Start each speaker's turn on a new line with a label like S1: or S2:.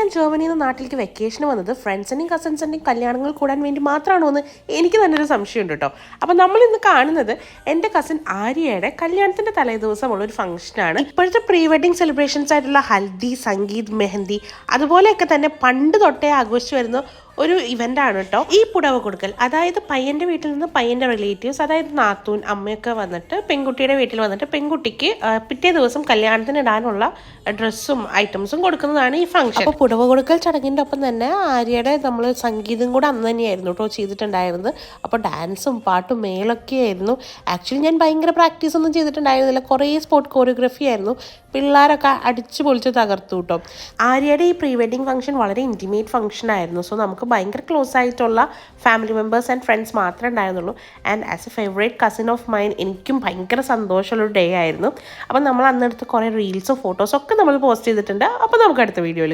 S1: ഞാൻ ജർമ്മനിയിൽ നിന്ന് നാട്ടിലേക്ക് വെക്കേഷന് വന്നത് ഫ്രണ്ട്സിൻ്റെയും കസിൻസിൻ്റെയും കല്യാണങ്ങൾ കൂടാൻ വേണ്ടി മാത്രമാണോ എന്ന് എനിക്ക് തന്നെ ഒരു സംശയമുണ്ട് കേട്ടോ. അപ്പോൾ നമ്മളിന്ന് കാണുന്നത് എൻ്റെ കസിൻ ആര്യയുടെ കല്യാണത്തിൻ്റെ തലേദിവസമുള്ള ഒരു ഫംഗ്ഷനാണ്. ഇപ്പോഴത്തെ പ്രീ വെഡിങ് സെലിബ്രേഷൻസ് ആയിട്ടുള്ള ഹൽദി, സംഗീത്, മെഹന്തി അതുപോലെയൊക്കെ തന്നെ പണ്ട് തൊട്ടേ ആഘോഷിച്ചു വരുന്ന ഒരു ഇവൻ്റാണ് കേട്ടോ ഈ പുടവ കൊടുക്കൽ. അതായത് പയ്യൻ്റെ വീട്ടിൽ നിന്ന് പയ്യൻ്റെ റിലേറ്റീവ്സ്, അതായത് നാത്തൂൻ, അമ്മയൊക്കെ വന്നിട്ട് പെൺകുട്ടിയുടെ വീട്ടിൽ വന്നിട്ട് പെൺകുട്ടിക്ക് പിറ്റേ ദിവസം കല്യാണത്തിന് ഇടാനുള്ള ഡ്രസ്സും ഐറ്റംസും കൊടുക്കുന്നതാണ് ഈ ഫംഗ്ഷൻ. അപ്പോൾ പുടവ കൊടുക്കൽ ചടങ്ങിൻ്റെ ഒപ്പം തന്നെ ആര്യയുടെ നമ്മൾ സംഗീതം കൂടെ അന്ന് തന്നെയായിരുന്നു കേട്ടോ ചെയ്തിട്ടുണ്ടായിരുന്നത്. അപ്പോൾ ഡാൻസും പാട്ടും മേളൊക്കെ ആയിരുന്നു. ആക്ച്വലി ഞാൻ ഭയങ്കര പ്രാക്ടീസ് ഒന്നും ചെയ്തിട്ടുണ്ടായിരുന്നില്ല, കുറേ സ്പോർട്ട് കോറിയോഗ്രഫി ആയിരുന്നു. പിള്ളേരൊക്കെ അടിച്ചു പൊളിച്ച് തകർത്തു കേട്ടോ. ആര്യയുടെ ഈ പ്രീ വെഡിങ് ഫംഗ്ഷൻ വളരെ ഇൻറ്റിമേറ്റ് ഫംഗ്ഷൻ ആയിരുന്നു. സോ നമുക്ക് ഭയങ്കര ക്ലോസ് ആയിട്ടുള്ള ഫാമിലി മെമ്പേഴ്സ് ആൻഡ് ഫ്രണ്ട്സ് മാത്രമേ ഉണ്ടായിരുന്നുള്ളൂ. And as A favourite cousin of mine എനിക്കും ഭയങ്കര സന്തോഷമുള്ളൊരു ഡേ ആയിരുന്നു. അപ്പം നമ്മൾ അന്നെടുത്ത് കുറേ റീൽസും ഫോട്ടോസും ഒക്കെ നമ്മൾ പോസ്റ്റ് ചെയ്തിട്ടുണ്ട്. അപ്പോൾ നമുക്ക് അടുത്ത വീഡിയോയിൽ